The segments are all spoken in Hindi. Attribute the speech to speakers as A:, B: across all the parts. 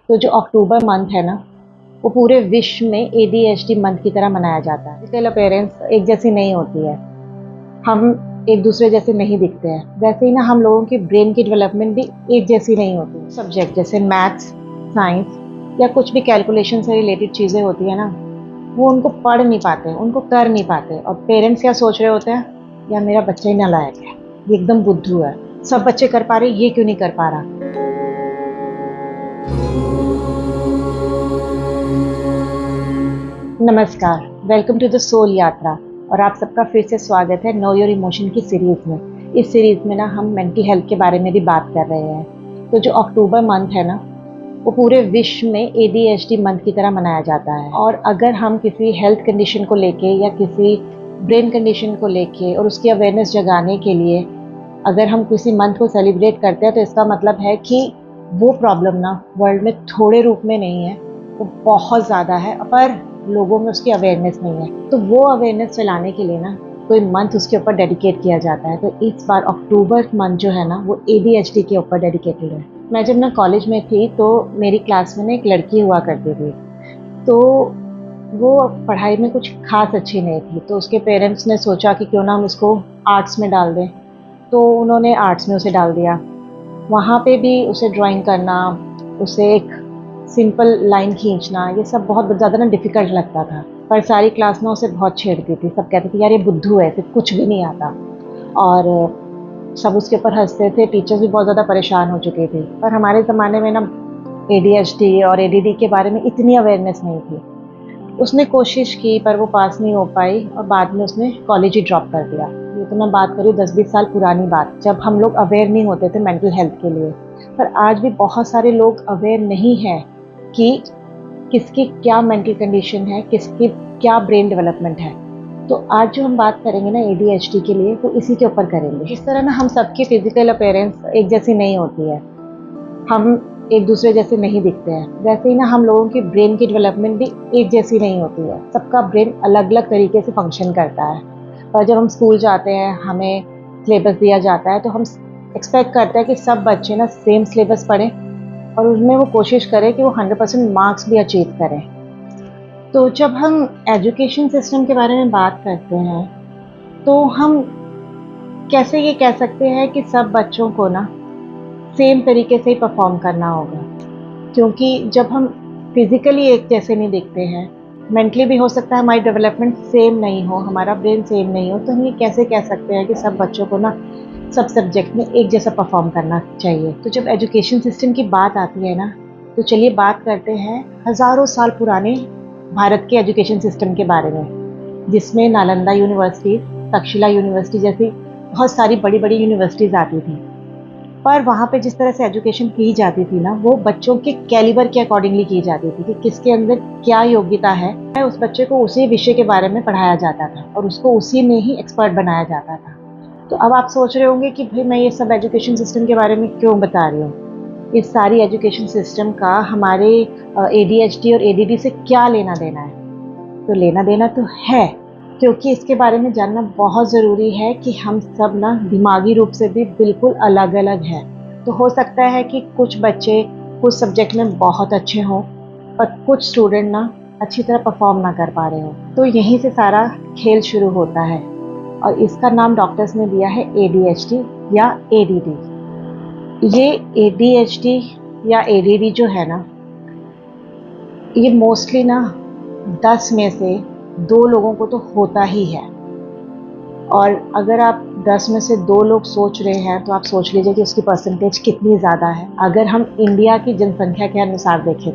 A: तो जो अक्टूबर मंथ है ना, वो पूरे विश्व में ADHD मंथ की तरह मनाया जाता है। फिजिकल अपीयरेंस एक जैसी नहीं होती है, हम एक दूसरे जैसे नहीं दिखते हैं। वैसे ही ना हम लोगों की ब्रेन की डेवलपमेंट भी एक जैसी नहीं होती। सब्जेक्ट जैसे मैथ्स, साइंस या कुछ भी कैलकुलेशन से रिलेटेड चीज़ें होती है ना, वो उनको पढ़ नहीं पाते, उनको कर नहीं पाते। और पेरेंट्स क्या सोच रहे होते हैं, या मेरा बच्चा ही नालायक है, ये एकदम बुद्धू है, सब बच्चे कर पा रहे, ये क्यों नहीं कर पा रहा। नमस्कार, वेलकम टू द सोल यात्रा। और आप सबका फिर से स्वागत है नो योर इमोशन की सीरीज़ में। इस सीरीज़ में ना हम मेंटल हेल्थ के बारे में भी बात कर रहे हैं। तो जो अक्टूबर मंथ है ना, वो पूरे विश्व में ADHD मंथ की तरह मनाया जाता है। और अगर हम किसी हेल्थ कंडीशन को लेके या किसी ब्रेन कंडीशन को लेके और उसकी अवेयरनेस जगाने के लिए अगर हम किसी मंथ को सेलिब्रेट करते हैं, तो इसका मतलब है कि वो प्रॉब्लम ना वर्ल्ड में थोड़े रूप में नहीं है, वो बहुत ज़्यादा है, पर लोगों में उसकी अवेयरनेस नहीं है। तो वो अवेयरनेस फैलाने के लिए ना कोई मंथ उसके ऊपर डेडिकेट किया जाता है। तो इस बार अक्टूबर मंथ जो है ना, वो ADHD के ऊपर डेडिकेटेड है। मैं जब ना कॉलेज में थी तो मेरी क्लास में ना एक लड़की हुआ करती थी। तो वो पढ़ाई में कुछ खास अच्छी नहीं थी, तो उसके पेरेंट्स ने सोचा कि क्यों ना हम इसको आर्ट्स में डाल दें। तो उन्होंने आर्ट्स में उसे डाल दिया। वहाँ पे भी उसे ड्राइंग करना, उसे एक सिंपल लाइन खींचना, ये सब बहुत ज़्यादा ना डिफ़िकल्ट लगता था। पर सारी क्लास ना उसे बहुत छेड़ती थी, सब कहते थे यार ये बुद्धू है, इसे कुछ भी नहीं आता। और सब उसके ऊपर हंसते थे, टीचर्स भी बहुत ज़्यादा परेशान हो चुके थे। पर हमारे ज़माने में ना ADHD और ADD के बारे में इतनी अवेयरनेस नहीं थी। उसने कोशिश की पर वो पास नहीं हो पाई और बाद में उसने कॉलेज ही ड्रॉप कर दिया। ये तो मैं बात करूँ 10-20 साल पुरानी बात, जब हम लोग अवेयर नहीं होते थे मेंटल हेल्थ के लिए। पर आज भी बहुत सारे लोग अवेयर नहीं हैं कि किसकी क्या मेंटल कंडीशन है, किसकी क्या ब्रेन डेवलपमेंट है। तो आज जो हम बात करेंगे ना ADHD के लिए, वो इसी के ऊपर करेंगे। जिस तरह ना हम सबकी फिजिकल अपीयरेंस एक जैसी नहीं होती है, हम एक दूसरे जैसे नहीं दिखते हैं, वैसे ही ना हम लोगों की ब्रेन की डेवलपमेंट भी एक जैसी नहीं होती है। सबका ब्रेन अलग अलग तरीके से फंक्शन करता है। और जब हम स्कूल जाते हैं, हमें सिलेबस दिया जाता है, तो हम एक्सपेक्ट करते हैं कि सब बच्चे ना सेम सिलेबस पढ़ें और उसमें वो कोशिश करें कि वो 100% मार्क्स भी अचीव करें। तो जब हम एजुकेशन सिस्टम के बारे में बात करते हैं, तो हम कैसे ये कह सकते हैं कि सब बच्चों को ना सेम तरीके से ही परफॉर्म करना होगा। क्योंकि जब हम फिज़िकली एक जैसे नहीं दिखते हैं, मेंटली भी हो सकता है हमारी डेवलपमेंट सेम नहीं हो, हमारा ब्रेन सेम नहीं हो, तो हम ये कैसे कह सकते हैं कि सब बच्चों को ना सब सब्जेक्ट में एक जैसा परफॉर्म करना चाहिए। तो जब एजुकेशन सिस्टम की बात आती है ना, तो चलिए बात करते हैं हज़ारों साल पुराने भारत के एजुकेशन सिस्टम के बारे में, जिसमें नालंदा यूनिवर्सिटी, तक्षशिला यूनिवर्सिटी जैसी बहुत सारी बड़ी बड़ी यूनिवर्सिटीज़ आती थी। पर वहाँ पे जिस तरह से एजुकेशन की जाती थी ना, वो बच्चों के कैलिबर के अकॉर्डिंगली की जाती थी कि किसके अंदर क्या योग्यता है। उस बच्चे को उसी विषय के बारे में पढ़ाया जाता था और उसको उसी में ही एक्सपर्ट बनाया जाता था। तो अब आप सोच रहे होंगे कि भाई मैं ये सब एजुकेशन सिस्टम के बारे में क्यों बता रही हूँ। इस सारी एजुकेशन सिस्टम का हमारे ADHD और ADD से क्या लेना देना है। तो लेना देना तो है, क्योंकि इसके बारे में जानना बहुत ज़रूरी है कि हम सब ना दिमागी रूप से भी बिल्कुल अलग अलग हैं। तो हो सकता है कि कुछ बच्चे कुछ सब्जेक्ट में बहुत अच्छे हों और कुछ स्टूडेंट ना अच्छी तरह परफॉर्म ना कर पा रहे हो। तो यहीं से सारा खेल शुरू होता है और इसका नाम डॉक्टर्स ने दिया है ADHD या ADD। ये ADHD या ADD जो है ना, ये मोस्टली ना 10 में से 2 लोगों को तो होता ही है। और अगर आप 10 में से 2 लोग सोच रहे हैं, तो आप सोच लीजिए कि उसकी परसेंटेज कितनी ज़्यादा है अगर हम इंडिया की जनसंख्या के अनुसार देखें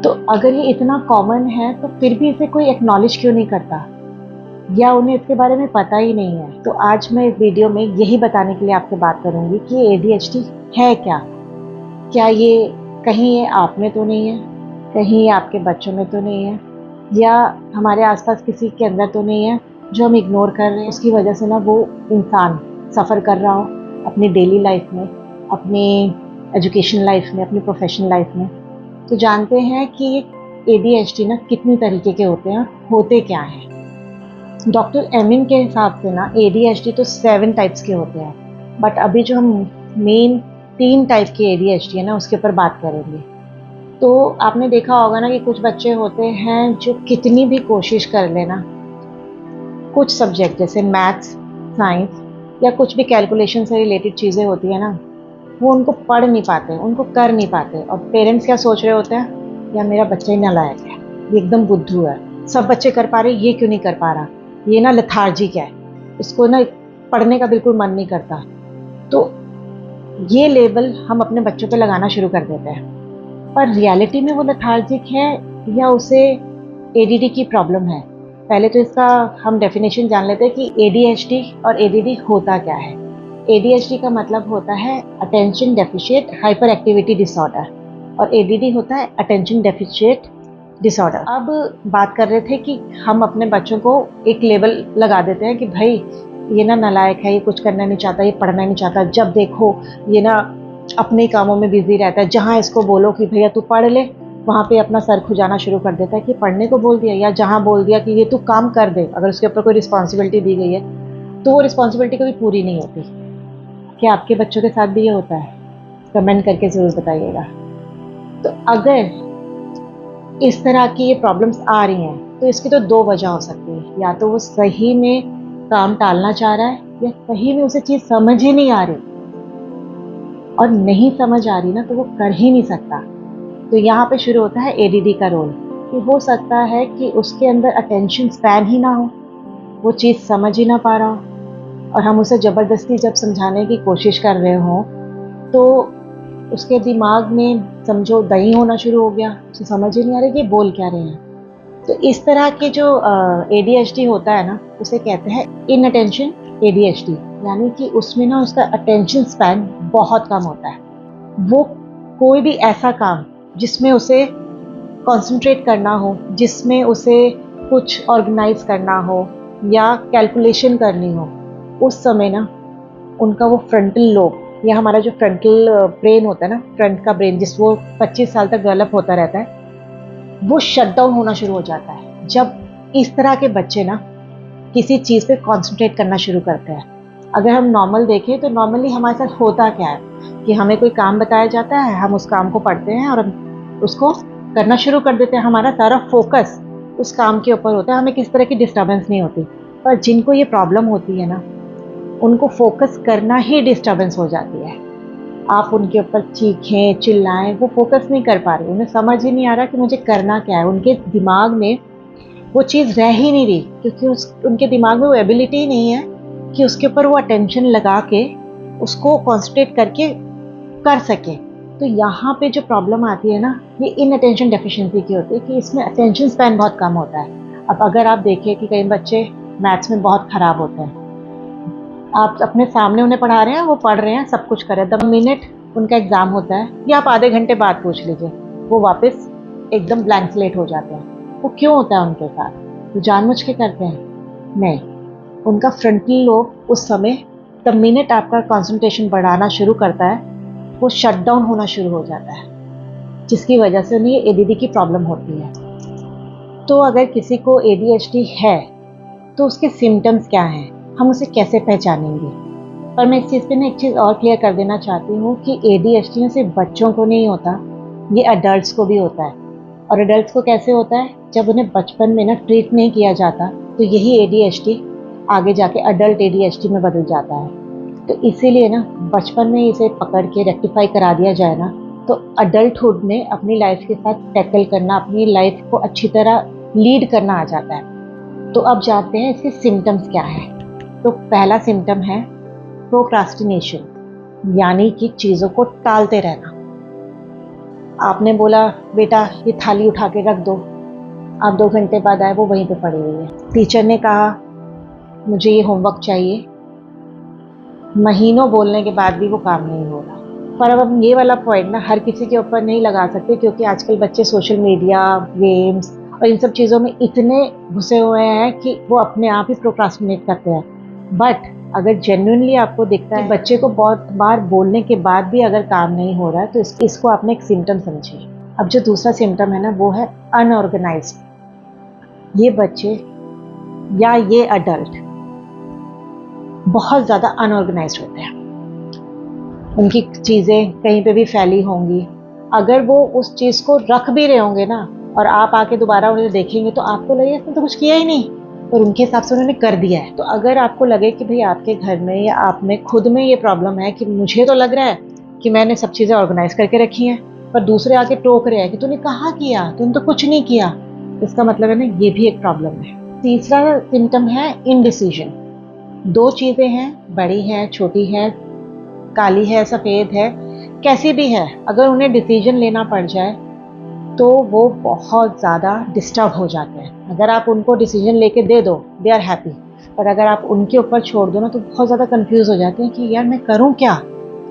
A: तो अगर ये इतना कॉमन है, तो फिर भी इसे कोई एक्नॉलेज क्यों नहीं करता, या उन्हें इसके बारे में पता ही नहीं है। तो आज मैं इस वीडियो में यही बताने के लिए आपसे बात करूँगी कि ADHD है क्या ये कहीं ये आप में तो नहीं है, कहीं ये आपके बच्चों में तो नहीं है, या हमारे आसपास किसी के अंदर तो नहीं है जो हम इग्नोर कर रहे हैं। उसकी वजह से ना वो इंसान सफ़र कर रहा हो अपनी डेली लाइफ में, अपनी एजुकेशन लाइफ में, अपनी प्रोफेशनल लाइफ में। तो जानते हैं कि ADHD ना कितनी तरीके के होते हैं, होते क्या हैं। डॉक्टर एमिन के हिसाब से ना ADHD तो 7 टाइप्स के होते हैं, बट अभी जो हम मेन 3 टाइप के ADHD है ना, उसके ऊपर बात करेंगे। तो आपने देखा होगा ना कि कुछ बच्चे होते हैं जो कितनी भी कोशिश कर लेना, कुछ सब्जेक्ट जैसे मैथ्स, साइंस या कुछ भी कैलकुलेशन से रिलेटेड चीज़ें होती है ना, वो उनको पढ़ नहीं पाते, उनको कर नहीं पाते। और पेरेंट्स क्या सोच रहे होते हैं, या मेरा बच्चा ही नालायक है, ये एकदम बुद्धू है, सब बच्चे कर पा रहे, ये क्यों नहीं कर पा रहा, ये ना लेथार्जिक है, इसको ना पढ़ने का बिल्कुल मन नहीं करता। तो ये लेबल हम अपने बच्चों पे लगाना शुरू कर देते हैं। पर रियलिटी में वो लेथार्जिक है या उसे एडीडी की प्रॉब्लम है? पहले तो इसका हम डेफिनेशन जान लेते हैं कि एडीएचडी और एडीडी होता क्या है। एडीएचडी का मतलब होता है attention deficit hyper activity disorder, और एडीडी होता है अटेंशन डेफिशिएट डिसऑर्डर। अब बात कर रहे थे कि हम अपने बच्चों को एक लेबल लगा देते हैं कि भाई ये ना नालायक है, ये कुछ करना नहीं चाहता, ये पढ़ना नहीं चाहता, जब देखो ये ना अपने कामों में बिजी रहता है, जहाँ इसको बोलो कि भैया तू पढ़ ले, वहाँ पे अपना सर खुजाना शुरू कर देता है कि पढ़ने को बोल दिया, या जहाँ बोल दिया कि ये तू काम कर दे, अगर उसके ऊपर कोई रिस्पॉन्सिबिलिटी दी गई है तो वो रिस्पॉन्सिबिलिटी कभी पूरी नहीं होती। क्या आपके बच्चों के साथ भी ये होता है? कमेंट करके ज़रूर बताइएगा। तो अगर इस तरह की ये प्रॉब्लम्स आ रही हैं तो इसकी तो दो वजह हो सकती है, या तो वो सही में काम टालना चाह रहा है, या सही में उसे चीज़ समझ ही नहीं आ रही, और नहीं समझ आ रही ना तो वो कर ही नहीं सकता। तो यहाँ पे शुरू होता है एडीडी का रोल, कि हो सकता है कि उसके अंदर अटेंशन स्पैन ही ना हो, वो चीज़ समझ ही ना पा रहा हो, और हम उसे ज़बरदस्ती जब समझाने की कोशिश कर रहे हों तो उसके दिमाग में समझो दही होना शुरू हो गया, उसे समझ ही नहीं आ रहा कि बोल क्या रहे हैं। तो इस तरह के जो एडीएचडी होता है ना, उसे कहते हैं इन अटेंशन एडीएचडी, यानी कि उसमें ना उसका अटेंशन स्पैन बहुत कम होता है। वो कोई भी ऐसा काम जिसमें उसे कंसंट्रेट करना हो, जिसमें उसे कुछ ऑर्गेनाइज करना हो या कैलकुलेशन करनी हो, उस समय ना उनका वो फ्रंटल लोब, या हमारा जो फ्रंटल ब्रेन होता है ना, फ्रंट का ब्रेन जिस वो 25 साल तक डेवलप होता रहता है, वो शट डाउन होना शुरू हो जाता है जब इस तरह के बच्चे ना किसी चीज़ पे कंसंट्रेट करना शुरू करते हैं। अगर हम नॉर्मल देखें तो नॉर्मली हमारे साथ होता क्या है कि हमें कोई काम बताया जाता है, हम उस काम को पढ़ते हैं और हम उसको करना शुरू कर देते हैं, हमारा सारा फोकस उस काम के ऊपर होता है, हमें किसी तरह की डिस्टर्बेंस नहीं होती। पर जिनको ये प्रॉब्लम होती है ना, उनको फोकस करना ही डिस्टर्बेंस हो जाती है। आप उनके ऊपर चीखें चिल्लाएं, वो फोकस नहीं कर पा रहे, उन्हें समझ ही नहीं आ रहा कि मुझे करना क्या है, उनके दिमाग में वो चीज़ रह ही नहीं रही, क्योंकि उनके दिमाग में वो एबिलिटी ही नहीं है कि उसके ऊपर वो अटेंशन लगा के उसको कॉन्सेंट्रेट करके कर सके। तो यहाँ पे जो प्रॉब्लम आती है ना, ये इन अटेंशन डेफिशिएंसी की होती है कि इसमें अटेंशन स्पैन बहुत कम होता है। अब अगर आप देखिए कि कई बच्चे मैथ्स में बहुत ख़राब होते हैं, आप अपने सामने उन्हें पढ़ा रहे हैं, वो पढ़ रहे हैं, सब कुछ कर रहे हैं, 10 मिनट उनका एग्ज़ाम होता है, या आप आधे घंटे बाद पूछ लीजिए, वो वापस एकदम ब्लैंक स्लेट हो जाते हैं। वो क्यों होता है उनके साथ? वो जानबूझ के करते हैं? नहीं, उनका फ्रंटल लोब उस समय द मिनट आपका कंसंट्रेशन बढ़ाना शुरू करता है, वो शट डाउन होना शुरू हो जाता है, जिसकी वजह से उन्हें एडीडी की प्रॉब्लम होती है। तो अगर किसी को एडीएचडी है तो उसके सिम्टम्स क्या हैं, हम उसे कैसे पहचानेंगे? पर मैं इस चीज़ पे ना एक चीज़ और क्लियर कर देना चाहती हूँ कि एडीएचडी सिर्फ बच्चों को नहीं होता, ये अडल्ट्स को भी होता है। और अडल्ट्स को कैसे होता है? जब उन्हें बचपन में ना ट्रीट नहीं किया जाता तो यही एडीएचडी आगे जाके अडल्ट एडीएचडी में बदल जाता है। तो इसीलिए ना बचपन में इसे पकड़ के रेक्टिफाई करा दिया जाए ना, तो अडल्टहुड में अपनी लाइफ के साथ टैकल करना, अपनी लाइफ को अच्छी तरह लीड करना आ जाता है। तो अब जानते हैं इसके सिम्टम्स क्या हैं। तो पहला सिम्टम है प्रोक्रास्टिनेशन, यानी कि चीज़ों को टालते रहना। आपने बोला बेटा ये थाली उठा के रख दो, आप 2 घंटे बाद आए, वो वहीं पे पड़ी हुई है। टीचर ने कहा मुझे ये होमवर्क चाहिए, महीनों बोलने के बाद भी वो काम नहीं हो रहा। पर अब हम ये वाला पॉइंट ना हर किसी के ऊपर नहीं लगा सकते, क्योंकि आजकल बच्चे सोशल मीडिया, गेम्स और इन सब चीज़ों में इतने घुसे हुए हैं कि वो अपने आप ही प्रोक्रास्टिनेट करते हैं। बट अगर जेन्युइनली आपको दिखता है बच्चे को बहुत बार बोलने के बाद भी अगर काम नहीं हो रहा है, तो इसको आपने एक सिम्टम समझिए। अब जो दूसरा सिम्टम है ना, वो है अनऑर्गेनाइज्ड। ये बच्चे या ये अडल्ट बहुत ज़्यादा अनऑर्गेनाइज्ड होते हैं, उनकी चीज़ें कहीं पे भी फैली होंगी, अगर वो उस चीज़ को रख भी रहे होंगे ना और आप आके दोबारा उन्हें देखेंगे तो आपको लगेगा इसने तो कुछ किया ही नहीं, और उनके हिसाब से उन्होंने कर दिया है। तो अगर आपको लगे कि भाई आपके घर में या आप में खुद में ये प्रॉब्लम है कि मुझे तो लग रहा है कि मैंने सब चीज़ें ऑर्गेनाइज करके रखी हैं, पर दूसरे आके टोक रहे हैं कि तूने कहाँ किया, तूने तो कुछ नहीं किया, इसका मतलब है ना ये भी एक प्रॉब्लम है। तीसरा सिम्टम है इनडिसीजन। दो चीज़ें हैं, बड़ी है छोटी है, काली है सफ़ेद है, कैसी भी है, अगर उन्हें डिसीजन लेना पड़ जाए तो वो बहुत ज़्यादा डिस्टर्ब हो जाते हैं। अगर आप उनको डिसीजन लेके दे दो दे आर हैप्पी, पर अगर आप उनके ऊपर छोड़ दो ना तो बहुत ज़्यादा कंफ्यूज हो जाते हैं कि यार मैं करूँ क्या,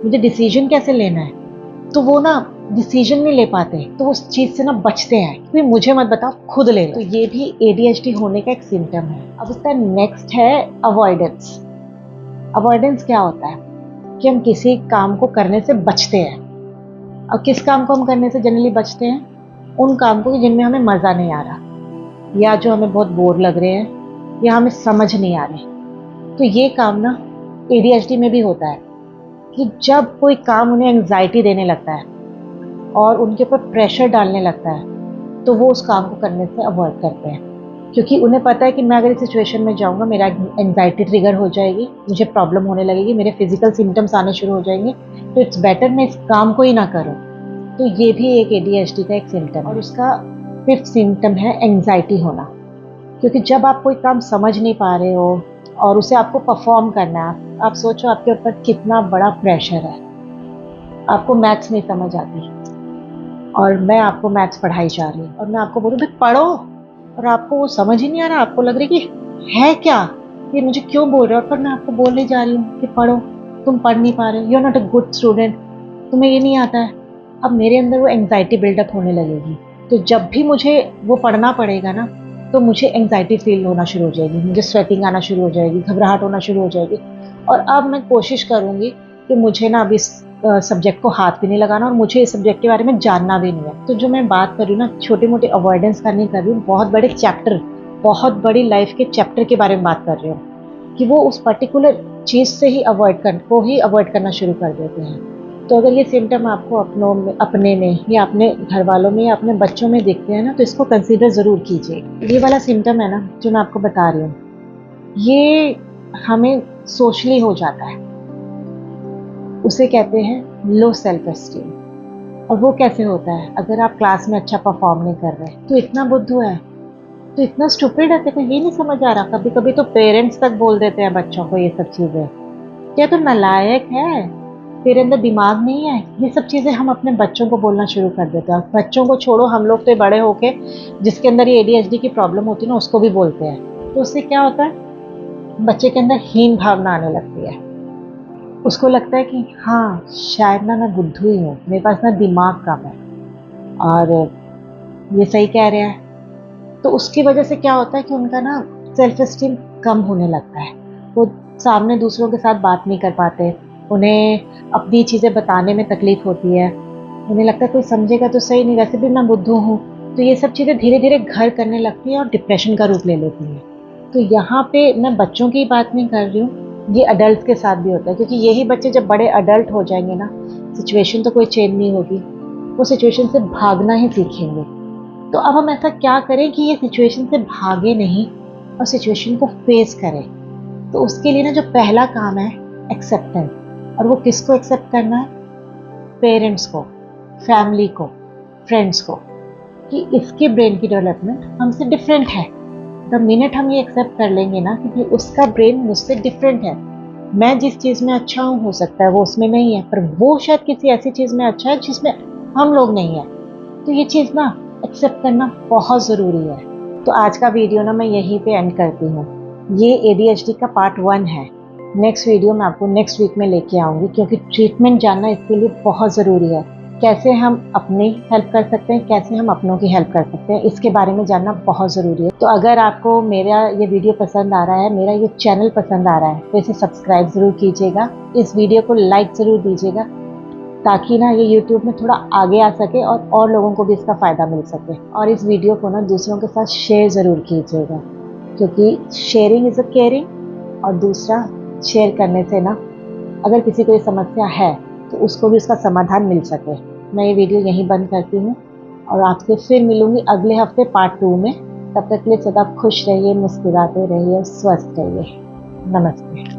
A: मुझे डिसीजन कैसे लेना है। तो वो ना डिसीजन नहीं ले पाते, तो उस चीज़ से ना बचते हैं कि मुझे मत बताओ खुद ले लो। तो ये भी एडीएचडी होने का एक सिम्टम है। अब उसका नेक्स्ट है अवॉइडेंस। अवॉइडेंस क्या होता है कि हम किसी काम को करने से बचते हैं। और किस काम को हम करने से जनरली बचते हैं? उन काम को जिनमें हमें मज़ा नहीं आ रहा, या जो हमें बहुत बोर लग रहे हैं, या हमें समझ नहीं आ रहे। तो ये काम ना एडीएचडी में भी होता है कि जब कोई काम उन्हें एंग्जाइटी देने लगता है और उनके ऊपर प्रेशर डालने लगता है तो वो उस काम को करने से अवॉइड करते हैं, क्योंकि उन्हें पता है कि मैं अगर इस सिचुएशन में जाऊंगा मेरा एंग्जाइटी ट्रिगर हो जाएगी, मुझे प्रॉब्लम होने लगेगी, मेरे फिजिकल सिम्टम्स आने शुरू हो जाएंगे, तो इट्स बेटर मैं इस काम को ही ना करूं। तो ये भी एक एडीएचडी का एक सिम्टम है। और उसका फिफ्थ सिम्टम है एंग्जाइटी होना, क्योंकि जब आप कोई काम समझ नहीं पा रहे हो और उसे आपको परफॉर्म करना है, आप सोचो आपके ऊपर कितना बड़ा प्रेशर है। आपको मैथ्स नहीं समझ आती और मैं आपको मैथ्स पढ़ाई जा रही हूँ और मैं आपको बोलूँ भाई पढ़ो, और आपको वो समझ ही नहीं आ रहा, आपको लग रहा है कि है क्या, ये मुझे क्यों बोल रहे हो, पर मैं आपको बोलने जा रही हूँ कि पढ़ो, तुम पढ़ नहीं पा रहे हो, you are not a good student, तुम्हें ये नहीं आता है। अब मेरे अंदर वो एंग्जाइटी बिल्डअप होने लगेगी, तो जब भी मुझे वो पढ़ना पड़ेगा ना तो मुझे एंग्जाइटी फील होना शुरू हो जाएगी, मुझे स्वेटिंग आना शुरू हो जाएगी, घबराहट होना शुरू हो जाएगी। और अब मैं कोशिश करूँगी कि मुझे ना अभी इस सब्जेक्ट को हाथ भी नहीं लगाना और मुझे इस सब्जेक्ट के बारे में जानना भी नहीं है। तो जो मैं बात कर रही हूँ ना, छोटे मोटे अवॉइडेंस का नहीं कर रही हूँ, बहुत बड़े चैप्टर, बहुत बड़ी लाइफ के चैप्टर के बारे में बात कर रही हूँ कि वो उस पर्टिकुलर चीज़ से ही अवॉइड करना शुरू कर देते हैं। तो अगर ये सिम्टम आपको अपने में या अपने घर वालों में या अपने बच्चों में दिखते हैं ना तो इसको कंसीडर ज़रूर कीजिए। ये वाला सिम्टम है ना जो मैं आपको बता रही हूँ, ये हमें सोशली हो जाता है, उसे कहते हैं लो सेल्फ एस्टीम। और वो कैसे होता है? अगर आप क्लास में अच्छा परफॉर्म नहीं कर रहे तो इतना बुद्धू है, तो इतना स्टूपिड है, तेरे को ये नहीं समझ आ रहा। कभी कभी तो पेरेंट्स तक बोल देते हैं बच्चों को ये सब चीज़ें, क्या तू नालायक है, तेरे अंदर दिमाग नहीं है। ये सब चीज़ें हम अपने बच्चों को बोलना शुरू कर देते हैं। बच्चों को छोड़ो, हम लोग तो बड़े होके जिसके अंदर ये एडीएचडी की प्रॉब्लम होती है ना उसको भी बोलते हैं। तो उससे क्या होता है, बच्चे के अंदर हीन भावना आने लगती है। उसको लगता है कि हाँ शायद ना मैं बुद्धू ही हूँ, मेरे पास ना दिमाग कम है और ये सही कह रहे हैं। तो उसकी वजह से क्या होता है कि उनका ना सेल्फ एस्टीम कम होने लगता है, वो सामने दूसरों के साथ बात नहीं कर पाते, उन्हें अपनी चीज़ें बताने में तकलीफ होती है, उन्हें लगता है कोई समझेगा तो सही नहीं, वैसे भी मैं बुद्धू हूँ। तो ये सब चीज़ें धीरे धीरे घर करने लगती हैं और डिप्रेशन का रूप ले लेती हैं। तो यहाँ पे मैं बच्चों की बात नहीं कर रही हूँ, ये अडल्ट के साथ भी होता है, क्योंकि यही बच्चे जब बड़े अडल्ट हो जाएंगे ना, सिचुएशन तो कोई चेंज नहीं होगी, वो सिचुएशन से भागना ही सीखेंगे। तो अब हम ऐसा क्या करें कि ये सिचुएशन से भागे नहीं और सिचुएशन को फेस करें। तो उसके लिए ना जो पहला काम है एक्सेप्टेंस। और वो किसको एक्सेप्ट करना है? पेरेंट्स को, फैमिली को, फ्रेंड्स को, कि इसके ब्रेन की डेवलपमेंट हमसे डिफरेंट है। द मिनट हम ये एक्सेप्ट कर लेंगे ना कि उसका ब्रेन मुझसे डिफरेंट है, मैं जिस चीज़ में अच्छा हूँ हो सकता है वो उसमें नहीं है, पर वो शायद किसी ऐसी चीज़ में अच्छा है जिसमें हम लोग नहीं है। तो ये चीज़ ना एक्सेप्ट करना बहुत ज़रूरी है। तो आज का वीडियो ना मैं यहीं पे एंड करती हूँ। ये एडीएचडी का पार्ट 1 है। नेक्स्ट वीडियो मैं आपको नेक्स्ट वीक में लेके आऊँगी, क्योंकि ट्रीटमेंट जानना इसके लिए बहुत ज़रूरी है। कैसे हम अपनी हेल्प कर सकते हैं, कैसे हम अपनों की हेल्प कर सकते हैं, इसके बारे में जानना बहुत ज़रूरी है। तो अगर आपको मेरा ये वीडियो पसंद आ रहा है, मेरा ये चैनल पसंद आ रहा है, तो इसे सब्सक्राइब ज़रूर कीजिएगा, इस वीडियो को लाइक ज़रूर दीजिएगा, ताकि ना ये YouTube में थोड़ा आगे आ सके और लोगों को भी इसका फ़ायदा मिल सके। और इस वीडियो को ना दूसरों के साथ शेयर ज़रूर कीजिएगा, क्योंकि शेयरिंग इज़ अ केयरिंग। और दूसरा, शेयर करने से ना अगर किसी को ये समस्या है तो उसको भी उसका समाधान मिल सके। मैं ये वीडियो यहीं बंद करती हूँ और आपसे फिर मिलूंगी अगले हफ्ते पार्ट 2 में। तब तक के लिए सदा खुश रहिए, मुस्कुराते रहिए और स्वस्थ रहिए। नमस्ते।